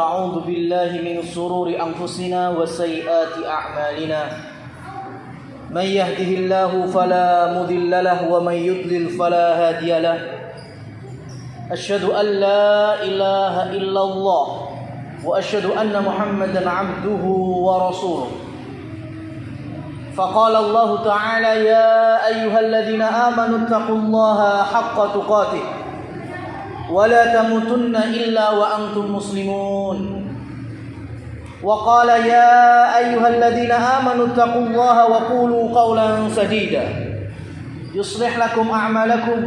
ونعوذ بالله من شرور أنفسنا وسيئات أعمالنا من يهده الله فلا مضل له ومن يضلل فلا هادي له أشهد أن لا إله إلا الله وأشهد أن محمدا عبده ورسوله فقال الله تعالى يا أيها الذين آمنوا اتقوا الله حق تقاته ولا تموتن إلا وأنتم مسلمون وقال يا أيها الذين آمنوا اتقوا الله وقولوا قولا سديدا يصلح لكم أعمالكم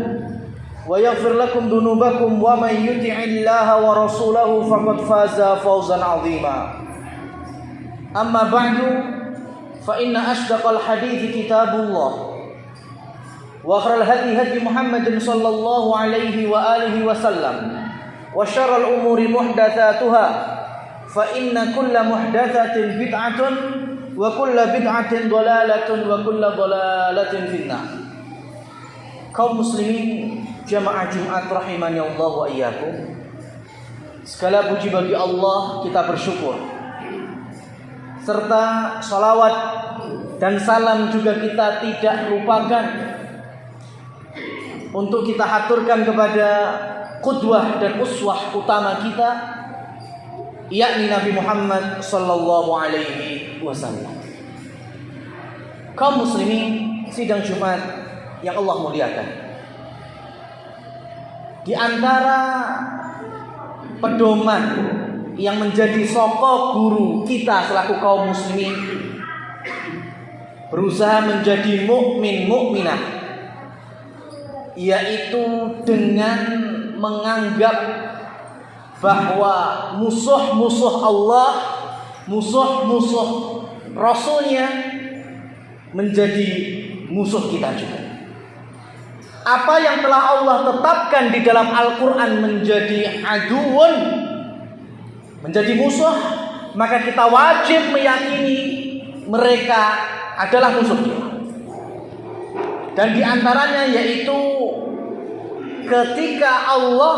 ويغفر لكم ذنوبكم ومن يطع الله ورسوله فقد فاز فوزا عظيما أما بعد فإن أصدق الحديث كتاب الله وخير الهدي هدي محمد صلى الله عليه وآله وسلم وشر الأمور محدثاتها فإن كل محدثة بدعة وكل بدعة ضلالة وكل ضلالة في النار. Kaum muslimin jamaah Jumat rahimani Allah wa iyyakum. Segala puji bagi Allah, kita bersyukur. Serta salawat dan salam juga kita tidak lupakan untuk kita haturkan kepada qudwah dan uswah utama kita, yakni Nabi Muhammad sallallahu alaihi wasallam. Kaum muslimin sidang Jumat yang Allah muliakan, di antara pedoman yang menjadi sokok guru kita selaku kaum muslimin berusaha menjadi mukmin mukminah, yaitu dengan menganggap bahwa musuh-musuh Allah, musuh-musuh Rasulnya menjadi musuh kita juga. Apa yang telah Allah tetapkan di dalam Al-Quran menjadi aduun, menjadi musuh, maka kita wajib meyakini mereka adalah musuh kita. Dan di antaranya yaitu ketika Allah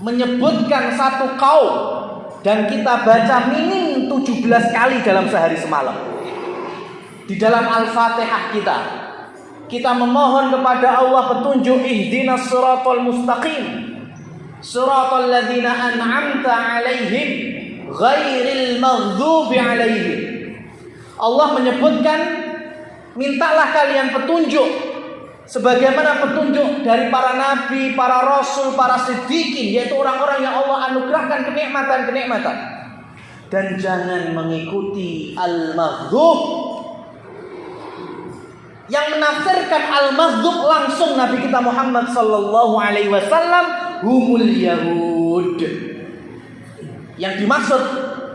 menyebutkan satu kaum dan kita baca minim 17 kali dalam sehari semalam di dalam Al-Fatihah kita memohon kepada Allah petunjuk, ihdinas siratal mustaqim siratal ladzina an'amta 'alaihim ghairil maghdubi 'alaihim. Allah menyebutkan, mintalah kalian petunjuk sebagaimana petunjuk dari para nabi, para rasul, para siddiqin, yaitu orang-orang yang Allah anugerahkan kenikmatan-kenikmatan, dan jangan mengikuti al-maghdub. Yang menafsirkan al-maghdub langsung Nabi kita Muhammad sallallahu alaihi wasallam, humul yahud. Yang dimaksud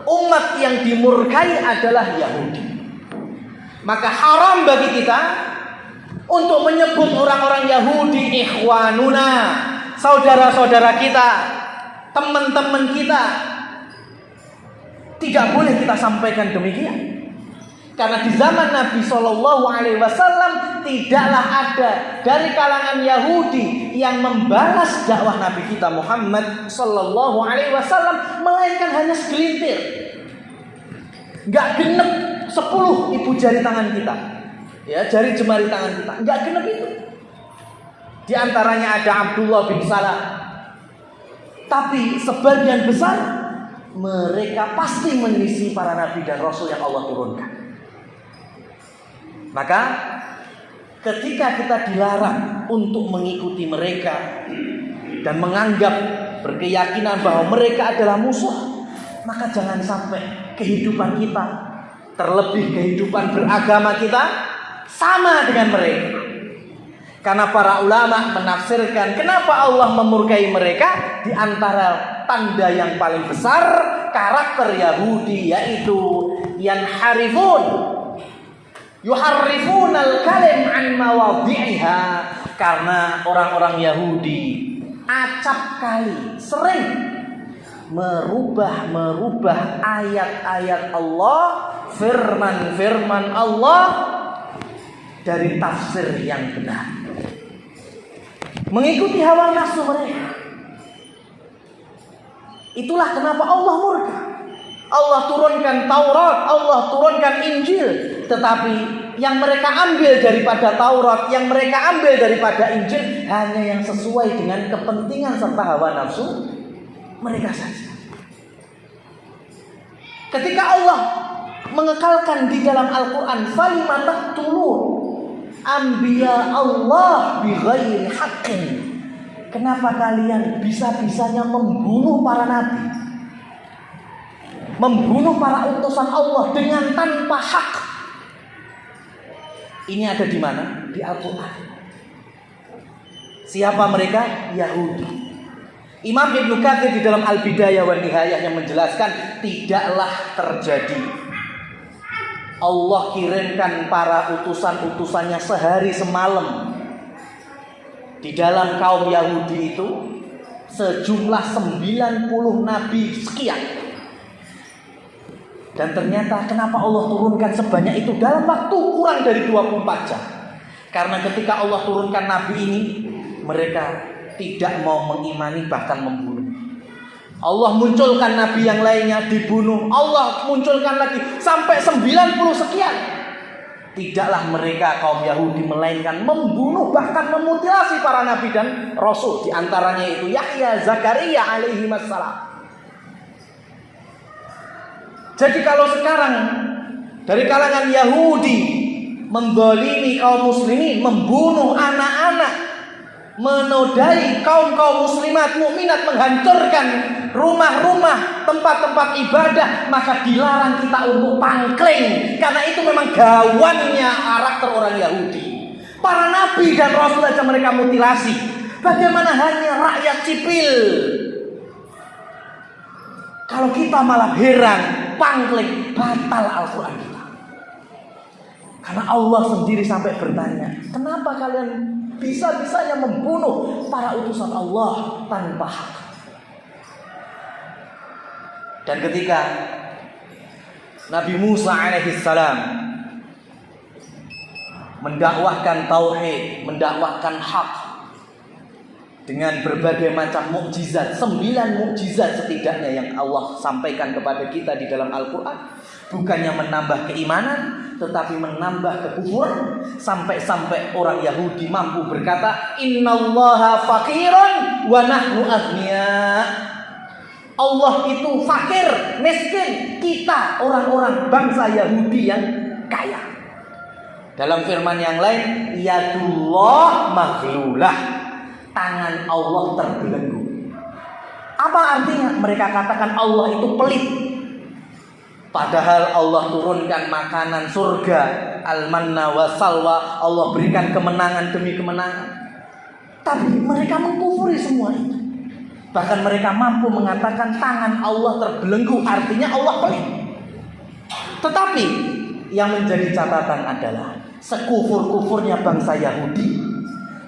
umat yang dimurkai adalah Yahudi. Maka haram bagi kita untuk menyebut orang-orang Yahudi ikhwanuna, saudara-saudara kita, teman-teman kita. Tidak boleh kita sampaikan demikian. Karena di zaman Nabi Shallallahu Alaihi Wasallam tidaklah ada dari kalangan Yahudi yang membalas dakwah Nabi kita Muhammad Shallallahu Alaihi Wasallam, melainkan hanya segelintir, nggak genep 10 ibu jari tangan kita, ya, jari jemari tangan kita, nggak genep itu. Di antaranya ada Abdullah bin Salam, tapi sebagian besar mereka pasti menyelisih para nabi dan rasul yang Allah turunkan. Maka ketika kita dilarang untuk mengikuti mereka dan menganggap berkeyakinan bahwa mereka adalah musuh, maka jangan sampai kehidupan kita, terlebih kehidupan beragama kita, sama dengan mereka. Karena para ulama menafsirkan kenapa Allah memurkai mereka, di antara tanda yang paling besar karakter Yahudi, yaitu yuharrifunal kalim an mawadhi'iha. Karena orang-orang Yahudi acap kali sering merubah ayat-ayat Allah, firman Allah dari tafsir yang benar, mengikuti hawa nafsu mereka. Itulah kenapa Allah murka. Allah turunkan Taurat, Allah turunkan Injil, tetapi yang mereka ambil daripada Taurat, yang mereka ambil daripada Injil hanya yang sesuai dengan kepentingan serta hawa nafsu mereka saja. Ketika Allah mengekalkan di dalam Al-Quran, "Falimata taqtulun anbiya Allah bighairi haqqin." Kenapa kalian bisa-bisanya membunuh para nabi, membunuh para utusan Allah dengan tanpa hak? Ini ada di mana? Di Al-Quran. Siapa mereka? Yahudi. Imam Ibnu Katsir di dalam Al-Bidayah wa Nihayah yang menjelaskan, tidaklah terjadi Allah kirimkan para utusan-utusannya sehari semalam di dalam kaum Yahudi itu sejumlah 90 nabi sekian. Dan ternyata kenapa Allah turunkan sebanyak itu dalam waktu kurang dari 24 jam? Karena ketika Allah turunkan nabi ini, mereka tidak mau mengimani, bahkan membunuh. Allah munculkan nabi yang lainnya, dibunuh. Allah munculkan lagi sampai 90 sekian. Tidaklah mereka kaum Yahudi melainkan membunuh, bahkan memutilasi para nabi dan rasul. Di antaranya itu Yahya, Zakaria alaihi wassalam. Jadi kalau sekarang dari kalangan Yahudi mendzalimi kaum muslimin, membunuh anak-anak, menodai kaum-kaum muslimat mukminat, menghancurkan rumah-rumah, tempat-tempat ibadah, maka dilarang kita untuk pangkling, karena itu memang gawannya karakter orang Yahudi. Para nabi dan rasul saja mereka mutilasi, bagaimana hanya rakyat sipil? Kalau kita malah heran, pangkling, batal Al-Quran kita. Karena Allah sendiri sampai bertanya, kenapa kalian bisa-bisanya membunuh para utusan Allah tanpa hak? Dan ketika Nabi Musa alaihissalam mendakwahkan tauhid, mendakwahkan hak dengan berbagai macam mukjizat, 9 mukjizat setidaknya yang Allah sampaikan kepada kita di dalam Al-Quran, bukannya menambah keimanan, tetapi menambah kekufuran. Sampai-sampai orang Yahudi mampu berkata, "Innallaha faqirun wa nahnu aghnia." Allah itu fakir, miskin, kita orang-orang bangsa Yahudi yang kaya. Dalam firman yang lain, "Yadullah maghlulah." Tangan Allah terbelenggu. Apa artinya? Mereka katakan Allah itu pelit. Padahal Allah turunkan makanan surga, al-manna wa salwa, Allah berikan kemenangan demi kemenangan. Tapi mereka mengkufuri semua itu. Bahkan mereka mampu mengatakan tangan Allah terbelenggu, artinya Allah pelit. Tetapi yang menjadi catatan adalah sekufur-kufurnya bangsa Yahudi,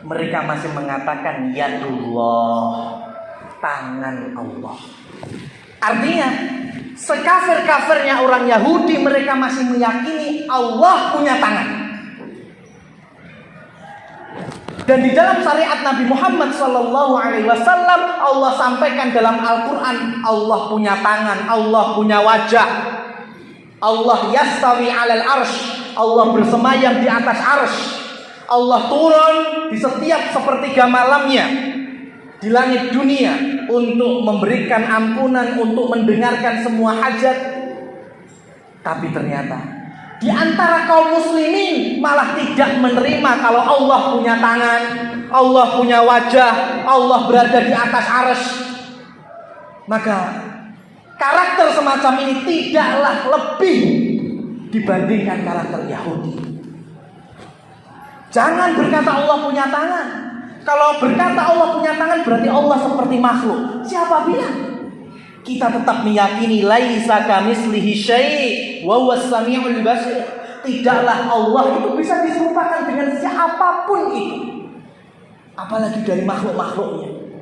mereka masih mengatakan yadullah, tangan Allah. Artinya sekafir-kafirnya orang Yahudi, mereka masih meyakini Allah punya tangan. Dan di dalam syariat Nabi Muhammad SAW, Allah sampaikan dalam Al-Quran, Allah punya tangan, Allah punya wajah. Allah yastawi alal arsh, Allah bersemayam di atas arsh. Allah turun di setiap sepertiga malamnya di langit dunia untuk memberikan ampunan, untuk mendengarkan semua hajat. Tapi ternyata di antara kaum muslimin malah tidak menerima kalau Allah punya tangan, Allah punya wajah, Allah berada di atas arsy. Maka karakter semacam ini tidaklah lebih dibandingkan karakter Yahudi. Jangan berkata Allah punya tangan. Kalau berkata Allah punya tangan berarti Allah seperti makhluk. Siapa bilang? Kita tetap meyakini laisa kamitslihi syai' wa huwas samiul basir. Tidaklah Allah itu bisa diserupakan dengan siapapun itu, apalagi dari makhluk-makhluknya.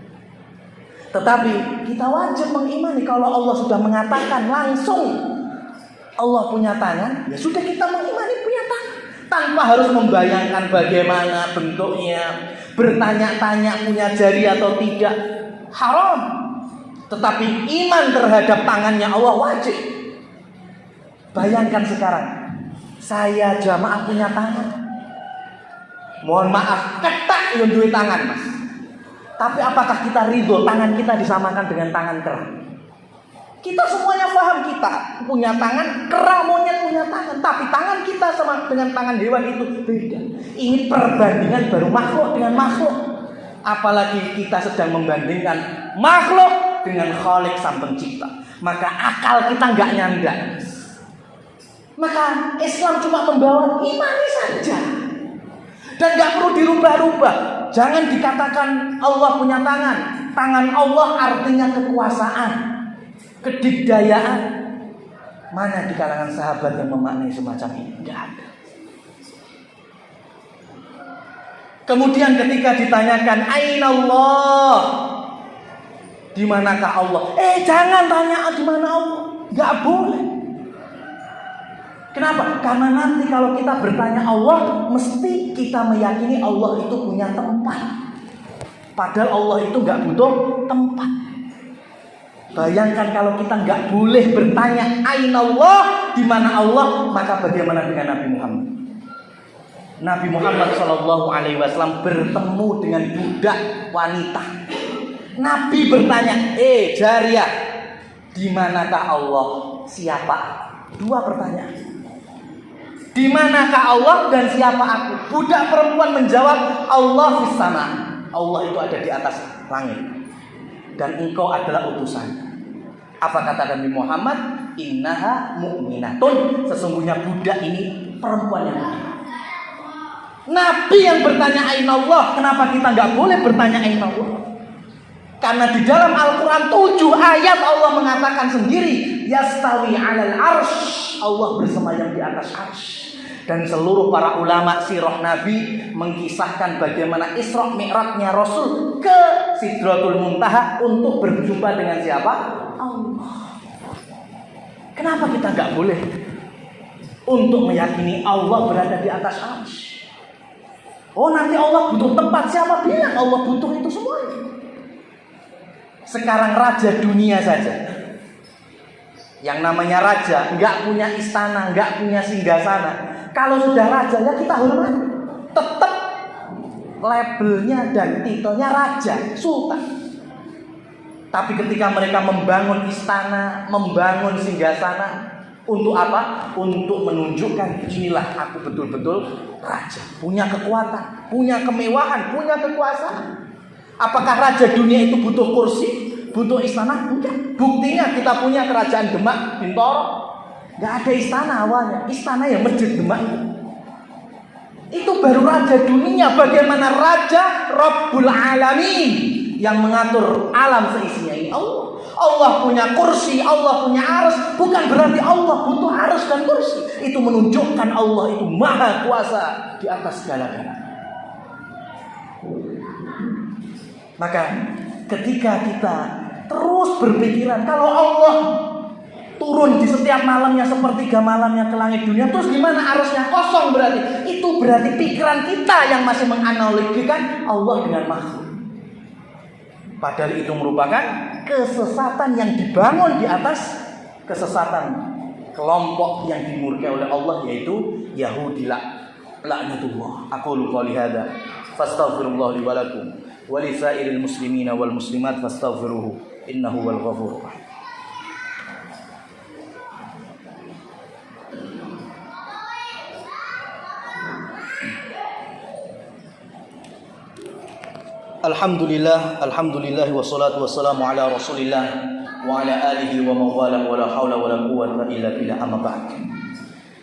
Tetapi kita wajib mengimani kalau Allah sudah mengatakan langsung Allah punya tangan, ya sudah kita mengimani punya tangan, tanpa harus membayangkan bagaimana bentuknya, bertanya-tanya punya jari atau tidak. Haram. Tetapi iman terhadap tangannya Allah wajib. Bayangkan sekarang, saya jamaah punya tangan. Mohon maaf, ketak yang duwe tangan, Mas. Tapi apakah kita ridho tangan kita disamakan dengan tangan kera? Kita semuanya paham, kita punya tangan, kera monyet punya tangan. Tapi tangan kita sama dengan tangan hewan itu beda. Ini perbandingan baru makhluk dengan makhluk. Apalagi kita sedang membandingkan makhluk dengan Khalik Sang Pencipta. Maka akal kita nggak nyanda. Maka Islam cuma membawa imani saja. Dan nggak perlu dirubah-rubah. Jangan dikatakan Allah punya tangan. Tangan Allah artinya kekuasaan, kedikdayaan. Mana di kalangan sahabat yang memaknai semacam ini? Tidak ada. Kemudian ketika ditanyakan Aina Allah, di manakah Allah? Jangan tanya di mana Allah. Nggak boleh. Kenapa? Karena nanti kalau kita bertanya Allah, mesti kita meyakini Allah itu punya tempat. Padahal Allah itu nggak butuh tempat. Bayangkan kalau kita nggak boleh bertanya Aina Allah, di mana Allah, maka bagaimana dengan Nabi Muhammad? Nabi Muhammad SAW bertemu dengan budak wanita. Nabi bertanya, Jariyah, di manakah Allah? Siapa? Dua pertanyaan. Di manakah Allah dan siapa aku? Budak perempuan menjawab, Allah fis sama. Allah itu ada di atas langit. Dan engkau adalah utusan. Apa kata Nabi Muhammad? Innaha mu'minatun. Sesungguhnya budak ini perempuan yang mukminah. Nabi yang bertanya Aina Allah. Kenapa kita nggak boleh bertanya Aina Allah? Karena di dalam Al-Quran 7 ayat Allah mengatakan sendiri, Yastawi 'alal arsh. Allah bersemayam di atas arsh. Dan seluruh para ulama sirah Nabi mengkisahkan bagaimana Isra Mi'rajnya Rasul ke Sidratul Muntaha untuk berjumpa dengan siapa? Allah. Kenapa kita nggak boleh untuk meyakini Allah berada di atas arsh? Nanti Allah butuh tempat. Siapa bilang Allah butuh itu semuanya? Sekarang raja dunia saja, yang namanya raja nggak punya istana, nggak punya singgasana. Kalau sudah raja ya kita hormat, tetap labelnya dan titelnya raja, sultan. Tapi ketika mereka membangun istana, membangun singgasana, untuk apa? Untuk menunjukkan inilah aku betul-betul raja, punya kekuatan, punya kemewahan, punya kekuasaan. Apakah raja dunia itu butuh kursi, butuh istana? Enggak. Buktinya kita punya kerajaan Demak, Bintoro. Enggak ada istana awalnya. Istana yang Masjid Demak itu baru raja dunia. Bagaimana raja Rabbul Alamin yang mengatur alam seisinya ini Allah. Allah punya kursi, Allah punya arsy. Bukan berarti Allah butuh arsy dan kursi. Itu menunjukkan Allah itu maha kuasa di atas segala-galanya. Maka ketika kita terus berpikiran kalau Allah turun di setiap malamnya sepertiga malamnya ke langit dunia, terus gimana arusnya kosong, berarti itu berarti pikiran kita yang masih menganalogikan Allah dengan makhluk. Padahal itu merupakan kesesatan yang dibangun di atas kesesatan kelompok yang dimurkai oleh Allah, yaitu Yahudi laknatullah. Aqulu qouli hadza fastaghfirullah li wa lakum wa li sa'iril muslimina wal muslimat fastaghfiruhu innahu wal ghafurur rahim. Alhamdulillah wassalatu wassalamu ala Rasulillah wa ala alihi wa mawala wa la haula wa la quwwata illa billah, amma ba'd.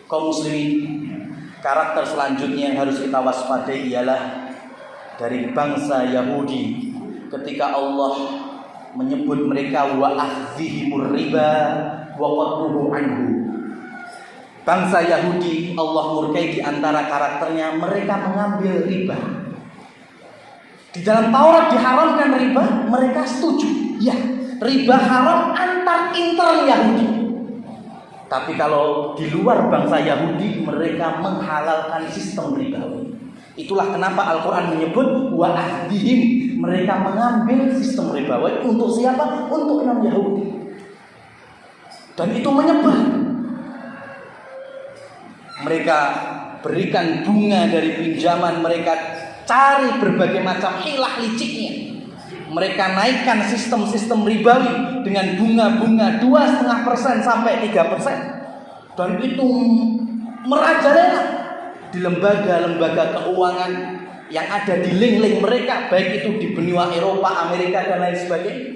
Kaum muslimin, karakter selanjutnya yang harus kita waspadai ialah dari bangsa Yahudi ketika Allah menyebut mereka wa akhdhihimur riba wa qadruhu anhu. Bangsa Yahudi Allah murkai di antara karakternya mereka mengambil riba. Di dalam Taurat diharamkan riba, mereka setuju. Ya, riba haram antar inter Yahudi. Tapi kalau di luar bangsa Yahudi, mereka menghalalkan sistem riba. Itulah kenapa Al-Quran menyebut wa ahdihim, mereka mengambil sistem ribawi untuk siapa? Untuk Imam Yahudi. Dan itu menyebar. Mereka berikan bunga dari pinjaman, mereka cari berbagai macam hilah liciknya. Mereka naikkan sistem-sistem ribawi dengan bunga-bunga 2,5% sampai 3%. Dan itu merajalela di lembaga-lembaga keuangan yang ada di link-link mereka, baik itu di benua Eropa, Amerika, dan lain sebagainya.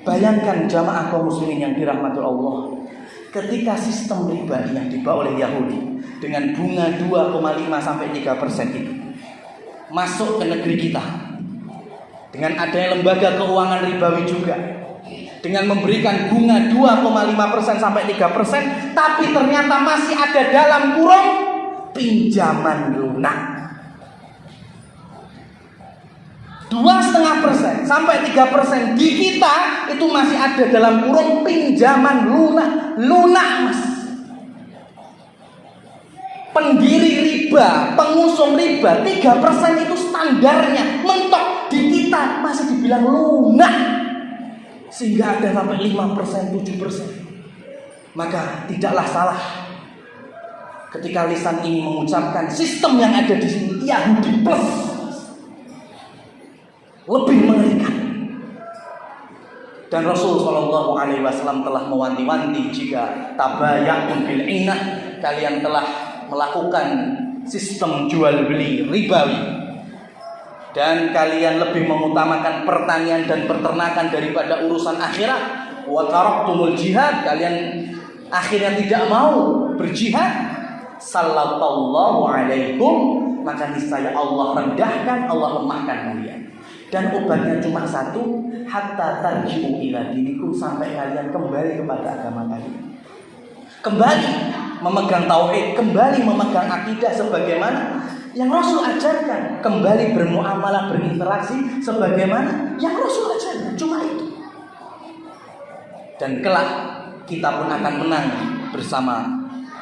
Bayangkan jamaah kaum muslimin yang dirahmati Allah, ketika sistem riba yang dibawa oleh Yahudi dengan bunga 2,5 sampai 3% itu masuk ke negeri kita, dengan adanya lembaga keuangan ribawi juga, dengan memberikan bunga 2,5% sampai 3%, tapi ternyata masih ada dalam kurung pinjaman lunak. 2,5% sampai 3% di kita itu masih ada dalam kurung pinjaman lunak. Lunak, Mas. Pendiri riba, pengusung riba 3% itu standarnya, mentok. Di kita masih dibilang lunak. Sehingga ada sampai 5%, 7%. Maka tidaklah salah ketika lisan ini mengucapkan sistem yang ada di sini Yahudi plus. Lebih mengerikan. Dan Rasul SAW telah mewanti-wanti, jika tabaya'un bil inah, kalian telah melakukan sistem jual beli ribawi dan kalian lebih mengutamakan pertanian dan peternakan daripada urusan akhirat, wa taraktumul jihad, kalian akhirnya tidak mau berjihad, sallallahu alaikum, maka niscaya Allah rendahkan, Allah lemahkan kalian. Dan obatnya cuma satu, hatta tarji'u ila dinikum, sampai kalian kembali kepada agama kalian. Kembali memegang tauhid, kembali memegang akidah sebagaimana yang Rasul ajarkan, kembali bermuamalah, berinteraksi sebagaimana yang Rasul ajarkan. Cuma itu. Dan kelak kita pun akan menang bersama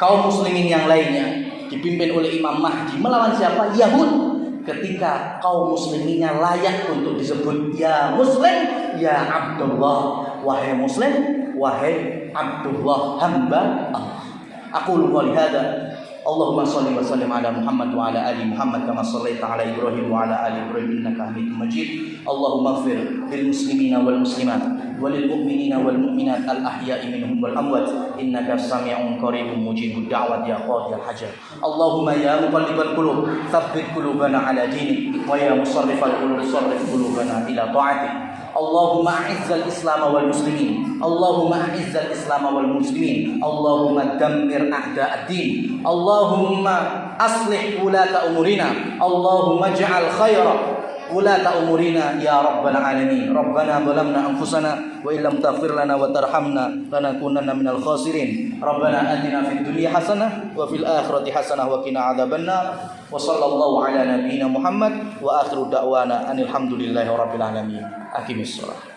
kaum muslimin yang lainnya, dipimpin oleh Imam Mahdi, melawan siapa? Yahud. Ketika kaum musliminnya layak untuk disebut ya muslim, ya Abdullah, wahai muslim, wahai Abdullah, hamba Allah. Aku lupa lihada. Allahumma salli wa sallim ala Muhammad wa ala ali Muhammad kama sallaita ala Ibrahim wa ala ali Ibrahim innaka Hamidum Majid. Allahumma ighfir lil muslimina wal muslimat walil mu'minina wal mu'minat al ahya'i minhum wal amwat innaka sami'un qaribun mujibud da'wat ya qadiyal hajat. Allahumma ya muqallibal qulub tsabbit qulubana ala dinik wa ya musarrifal qulub sarrif qulubana ila ta'atik. Allahumma a'izzal Islam wal muslimin, Allahumma a'izzal Islam wal muslimin, Allahumma dammir a'da'ad-din, Allahumma aslih wulata umurina, Allahumma ij'al khaira wulata umurina ya rabbal alamin. Rabbana zalamna anfusana wa illam taghfir lana wa tarhamna lanakunanna minal khasirin. Rabbana atina fid dunya hasanah wa fil akhirati hasanah wa qina adzabannar. Wa sallallahu ala nabiyyina Muhammad wa akhiru da'wana anil hamdulillahi rabbil alamin. Aqimissalah.